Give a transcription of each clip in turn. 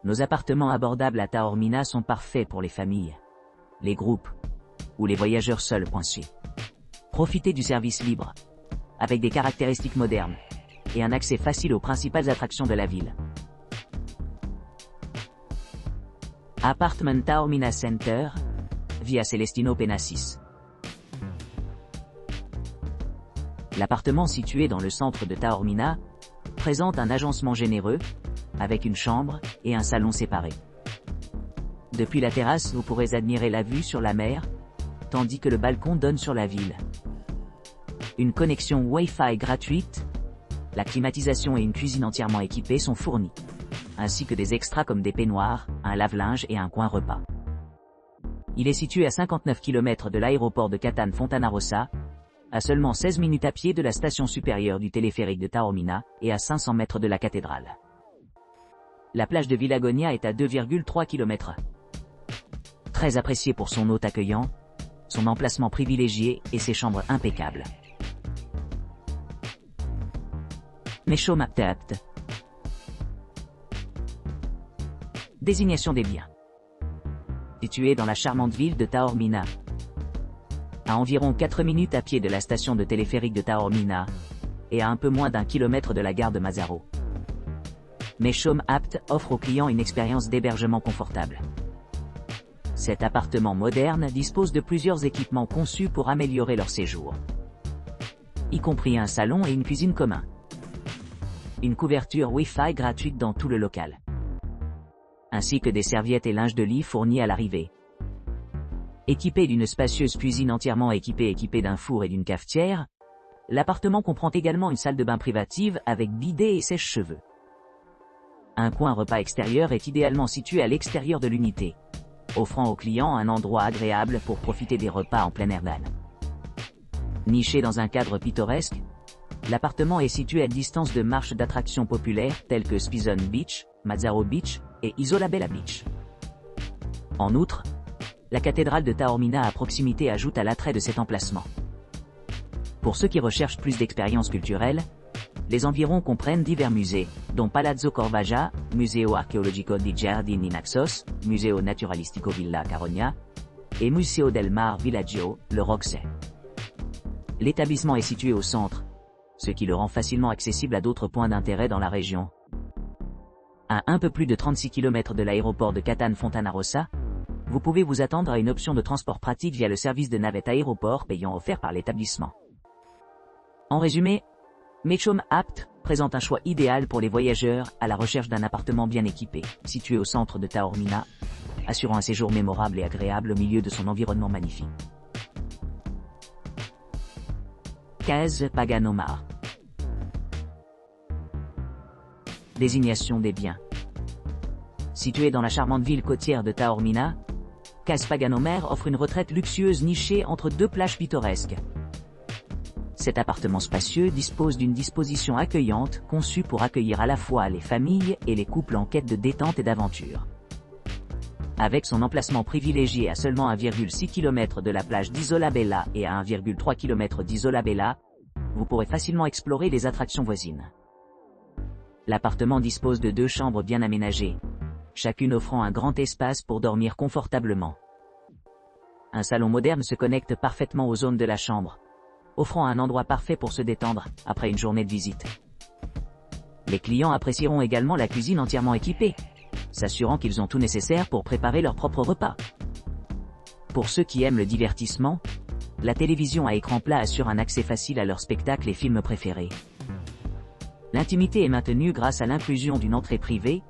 Nos appartements abordables à Taormina sont parfaits pour les familles, les groupes ou les voyageurs seuls. Profitez du service libre, avec des caractéristiques modernes et un accès facile aux principales attractions de la ville. Apartment Taormina Center, via Celestino Penasis. L'appartement situé dans le centre de Taormina présente un agencement généreux, avec une chambre et un salon séparés. Depuis la terrasse, vous pourrez admirer la vue sur la mer, tandis que le balcon donne sur la ville. Une connexion Wi-Fi gratuite, la climatisation et une cuisine entièrement équipée sont fournies, ainsi que des extras comme des peignoirs, un lave-linge et un coin repas. Il est situé à 59 km de l'aéroport de Catane Fontanarossa, à seulement 16 minutes à pied de la station supérieure du téléphérique de Taormina et à 500 mètres de la cathédrale. La plage de Villagonia est à 2,3 km. Très appréciée pour son hôte accueillant, son emplacement privilégié et ses chambres impeccables. Meshom Apteapt. Désignation des biens. Situé dans la charmante ville de Taormina, à environ 4 minutes à pied de la station de téléphérique de Taormina, et à un peu moins d'1 kilomètre de la gare de Mazaro. Meshom Apt offre aux clients une expérience d'hébergement confortable. Cet appartement moderne dispose de plusieurs équipements conçus pour améliorer leur séjour, y compris un salon et une cuisine commun. Une couverture Wi-Fi gratuite dans tout le local, ainsi que des serviettes et linge de lit fournis à l'arrivée. Équipé d'une spacieuse cuisine entièrement équipée d'un four et d'une cafetière, l'appartement comprend également une salle de bain privative avec bidet et sèche-cheveux. Un coin repas extérieur est idéalement situé à l'extérieur de l'unité, offrant aux clients un endroit agréable pour profiter des repas en plein air. Niché dans un cadre pittoresque, l'appartement est situé à distance de marches d'attractions populaires telles que Spizon Beach, Mazaro Beach et Isolabella Beach. En outre, la cathédrale de Taormina à proximité ajoute à l'attrait de cet emplacement. Pour ceux qui recherchent plus d'expériences culturelles, les environs comprennent divers musées, dont Palazzo Corvaja, Museo Archeologico di Giardini Naxos, Museo Naturalistico Villa Caronia, et Museo del Mar Villaggio, le Roxy. L'établissement est situé au centre, ce qui le rend facilement accessible à d'autres points d'intérêt dans la région. À un peu plus de 36 km de l'aéroport de Catane Fontanarossa, vous pouvez vous attendre à une option de transport pratique via le service de navette aéroport payant offert par l'établissement. En résumé, Meshom Apt présente un choix idéal pour les voyageurs à la recherche d'un appartement bien équipé, situé au centre de Taormina, assurant un séjour mémorable et agréable au milieu de son environnement magnifique. Case Paganomar. Désignation des biens. Situé dans la charmante ville côtière de Taormina, Case Paganomar offre une retraite luxueuse nichée entre deux plages pittoresques. Cet appartement spacieux dispose d'une disposition accueillante conçue pour accueillir à la fois les familles et les couples en quête de détente et d'aventure. Avec son emplacement privilégié à seulement 1,6 km de la plage d'Isolabella et à 1,3 km d'Isolabella, vous pourrez facilement explorer les attractions voisines. L'appartement dispose de 2 chambres bien aménagées, chacune offrant un grand espace pour dormir confortablement. Un salon moderne se connecte parfaitement aux zones de la chambre, offrant un endroit parfait pour se détendre après une journée de visite. Les clients apprécieront également la cuisine entièrement équipée, s'assurant qu'ils ont tout nécessaire pour préparer leur propre repas. Pour ceux qui aiment le divertissement, la télévision à écran plat assure un accès facile à leurs spectacles et films préférés. L'intimité est maintenue grâce à l'inclusion d'une entrée privée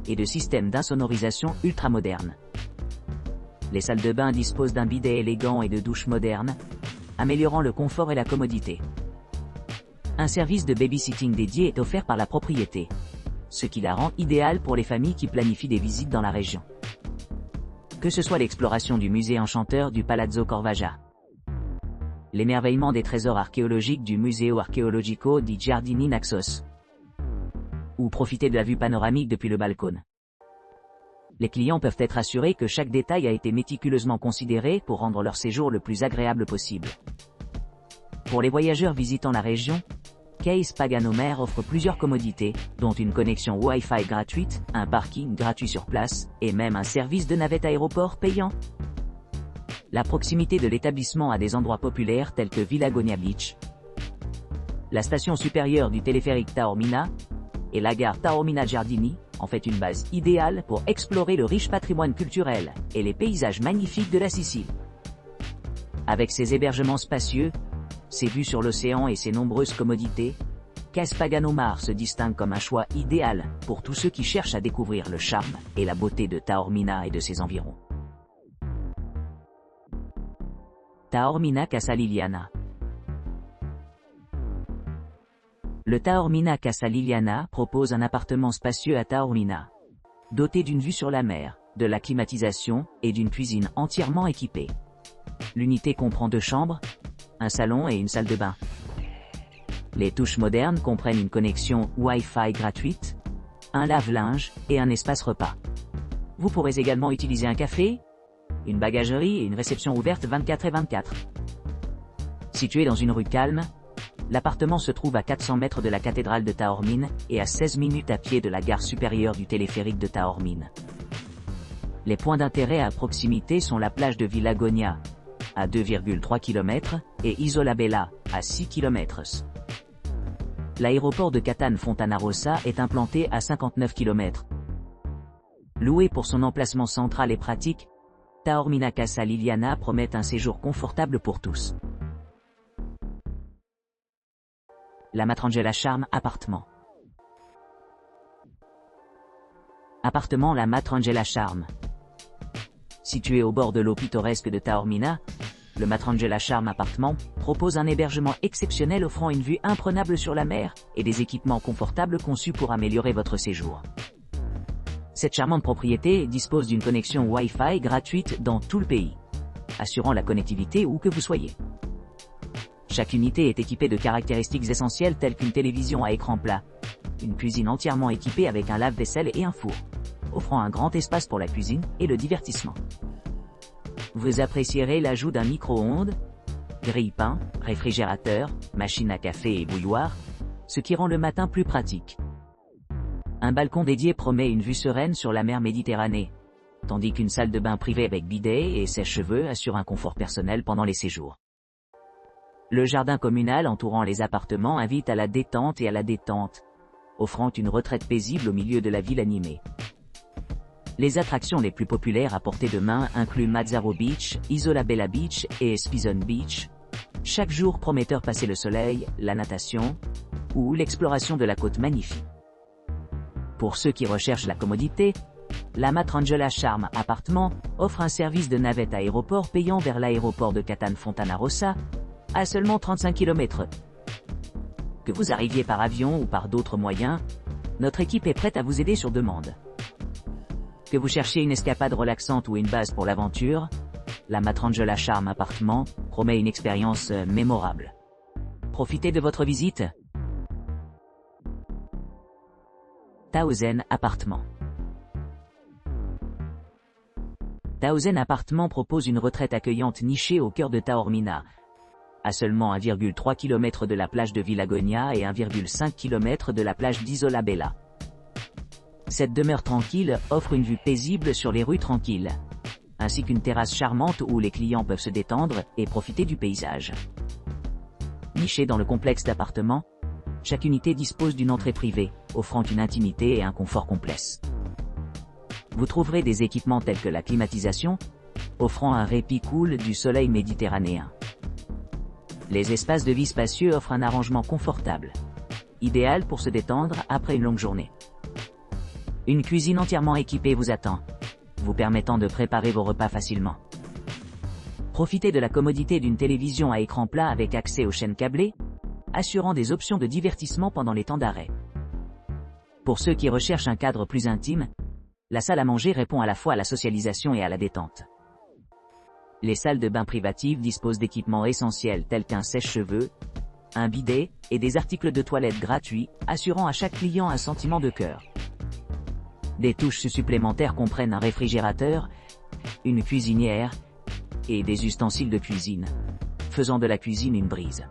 et de systèmes d'insonorisation ultramodernes. Les salles de bain disposent d'un bidet élégant et de douches modernes, améliorant le confort et la commodité. Un service de babysitting dédié est offert par la propriété, ce qui la rend idéale pour les familles qui planifient des visites dans la région. Que ce soit l'exploration du musée enchanteur du Palazzo Corvaja, l'émerveillement des trésors archéologiques du Museo Archeologico di Giardini Naxos, ou profiter de la vue panoramique depuis le balcon. Les clients peuvent être assurés que chaque détail a été méticuleusement considéré pour rendre leur séjour le plus agréable possible. Pour les voyageurs visitant la région, Case Paganomer offre plusieurs commodités, dont une connexion Wi-Fi gratuite, un parking gratuit sur place, et même un service de navette aéroport payant. La proximité de l'établissement à des endroits populaires tels que Villagonia Beach, la station supérieure du téléphérique Taormina, et la gare Taormina Giardini, en fait une base idéale pour explorer le riche patrimoine culturel et les paysages magnifiques de la Sicile. Avec ses hébergements spacieux, ses vues sur l'océan et ses nombreuses commodités, Case Paganomar se distingue comme un choix idéal pour tous ceux qui cherchent à découvrir le charme et la beauté de Taormina et de ses environs. Taormina Casa Liliana. Le Taormina Casa Liliana propose un appartement spacieux à Taormina, doté d'une vue sur la mer, de la climatisation et d'une cuisine entièrement équipée. L'unité comprend 2 chambres, un salon et une salle de bain. Les touches modernes comprennent une connexion Wi-Fi gratuite, un lave-linge et un espace repas. Vous pourrez également utiliser un café, une bagagerie et une réception ouverte 24/24. Situé dans une rue calme, l'appartement se trouve à 400 mètres de la cathédrale de Taormine et à 16 minutes à pied de la gare supérieure du téléphérique de Taormine. Les points d'intérêt à proximité sont la plage de Villagonia, à 2,3 km, et Isola Bella, à 6 km. L'aéroport de Catane Fontanarossa est implanté à 59 km. Loué pour son emplacement central et pratique, Taormina Casa Liliana promet un séjour confortable pour tous. La Matrangella Charme Appartement. Appartement La Matrangella Charme. Situé au bord de l'eau pittoresque de Taormina, le Matrangella Charme Appartement propose un hébergement exceptionnel offrant une vue imprenable sur la mer et des équipements confortables conçus pour améliorer votre séjour. Cette charmante propriété dispose d'une connexion Wi-Fi gratuite dans tout le pays, assurant la connectivité où que vous soyez. Chaque unité est équipée de caractéristiques essentielles telles qu'une télévision à écran plat, une cuisine entièrement équipée avec un lave-vaisselle et un four, offrant un grand espace pour la cuisine et le divertissement. Vous apprécierez l'ajout d'un micro-ondes, grille-pain, réfrigérateur, machine à café et bouilloire, ce qui rend le matin plus pratique. Un balcon dédié promet une vue sereine sur la mer Méditerranée, tandis qu'une salle de bain privée avec bidet et sèche-cheveux assure un confort personnel pendant les séjours. Le jardin communal entourant les appartements invite à la détente et à la détente, offrant une retraite paisible au milieu de la ville animée. Les attractions les plus populaires à portée de main incluent Mazzaro Beach, Isola Bella Beach et Espison Beach, chaque jour prometteur passer le soleil, la natation ou l'exploration de la côte magnifique. Pour ceux qui recherchent la commodité, la Matrangella Charme Appartement offre un service de navette aéroport payant vers l'aéroport de Catane Fontanarossa, à seulement 35 km. Que vous arriviez par avion ou par d'autres moyens, notre équipe est prête à vous aider sur demande. Que vous cherchiez une escapade relaxante ou une base pour l'aventure, la Matrangella Charme Appartement promet une expérience mémorable. Profitez de votre visite. Taozen Appartement. Taozen Appartement propose une retraite accueillante nichée au cœur de Taormina, à seulement 1,3 km de la plage de Villagonia et 1,5 km de la plage d'Isola Bella. Cette demeure tranquille offre une vue paisible sur les rues tranquilles, ainsi qu'une terrasse charmante où les clients peuvent se détendre et profiter du paysage. Nichée dans le complexe d'appartements, chaque unité dispose d'une entrée privée, offrant une intimité et un confort complexe. Vous trouverez des équipements tels que la climatisation, offrant un répit cool du soleil méditerranéen. Les espaces de vie spacieux offrent un arrangement confortable, idéal pour se détendre après une longue journée. Une cuisine entièrement équipée vous attend, vous permettant de préparer vos repas facilement. Profitez de la commodité d'une télévision à écran plat avec accès aux chaînes câblées, assurant des options de divertissement pendant les temps d'arrêt. Pour ceux qui recherchent un cadre plus intime, la salle à manger répond à la fois à la socialisation et à la détente. Les salles de bain privatives disposent d'équipements essentiels tels qu'un sèche-cheveux, un bidet et des articles de toilette gratuits, assurant à chaque client un sentiment de cœur. Des touches supplémentaires comprennent un réfrigérateur, une cuisinière et des ustensiles de cuisine, faisant de la cuisine une brise.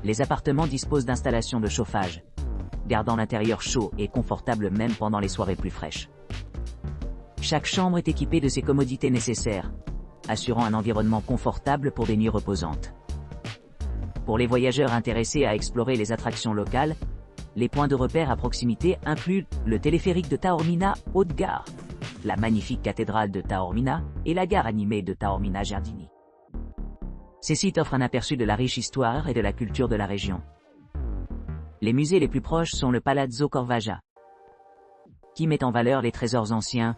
Les appartements disposent d'installations de chauffage, gardant l'intérieur chaud et confortable même pendant les soirées plus fraîches. Chaque chambre est équipée de ses commodités nécessaires, assurant un environnement confortable pour des nuits reposantes. Pour les voyageurs intéressés à explorer les attractions locales, les points de repère à proximité incluent le téléphérique de Taormina Haute-Gare, la magnifique cathédrale de Taormina et la gare animée de Taormina Giardini. Ces sites offrent un aperçu de la riche histoire et de la culture de la région. Les musées les plus proches sont le Palazzo Corvaggia, qui met en valeur les trésors anciens,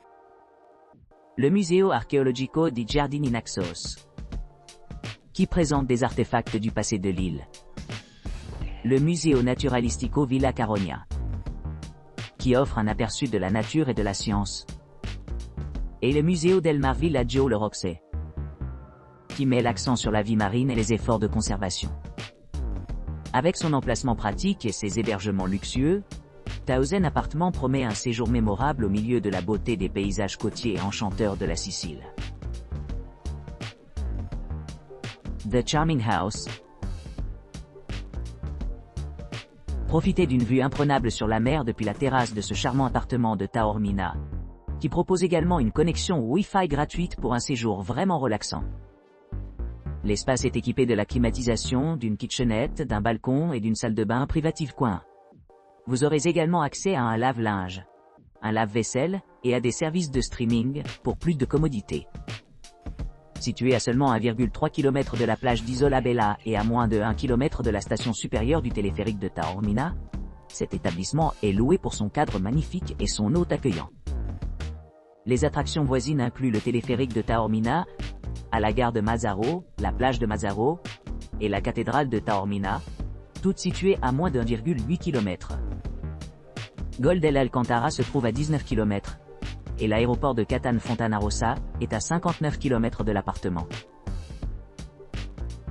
le Museo Archeologico di Giardini Naxos, qui présente des artefacts du passé de l'île, le Museo Naturalistico Villa Caronia, qui offre un aperçu de la nature et de la science, et le Museo del Mar Villaggio Le Roxet, qui met l'accent sur la vie marine et les efforts de conservation. Avec son emplacement pratique et ses hébergements luxueux, Tausen Appartement promet un séjour mémorable au milieu de la beauté des paysages côtiers et enchanteurs de la Sicile. The Charming House. Profitez d'une vue imprenable sur la mer depuis la terrasse de ce charmant appartement de Taormina, qui propose également une connexion Wi-Fi gratuite pour un séjour vraiment relaxant. L'espace est équipé de la climatisation, d'une kitchenette, d'un balcon et d'une salle de bain privative coin. Vous aurez également accès à un lave-linge, un lave-vaisselle et à des services de streaming pour plus de commodité. Situé à seulement 1,3 km de la plage d'Isola Bella et à moins de 1 km de la station supérieure du téléphérique de Taormina, cet établissement est loué pour son cadre magnifique et son hôte accueillant. Les attractions voisines incluent le téléphérique de Taormina, à la gare de Mazaro, la plage de Mazaro, et la cathédrale de Taormina, toutes situées à moins d'1,8 km. Gol del Alcantara se trouve à 19 km, et l'aéroport de Catane Fontanarossa est à 59 km de l'appartement.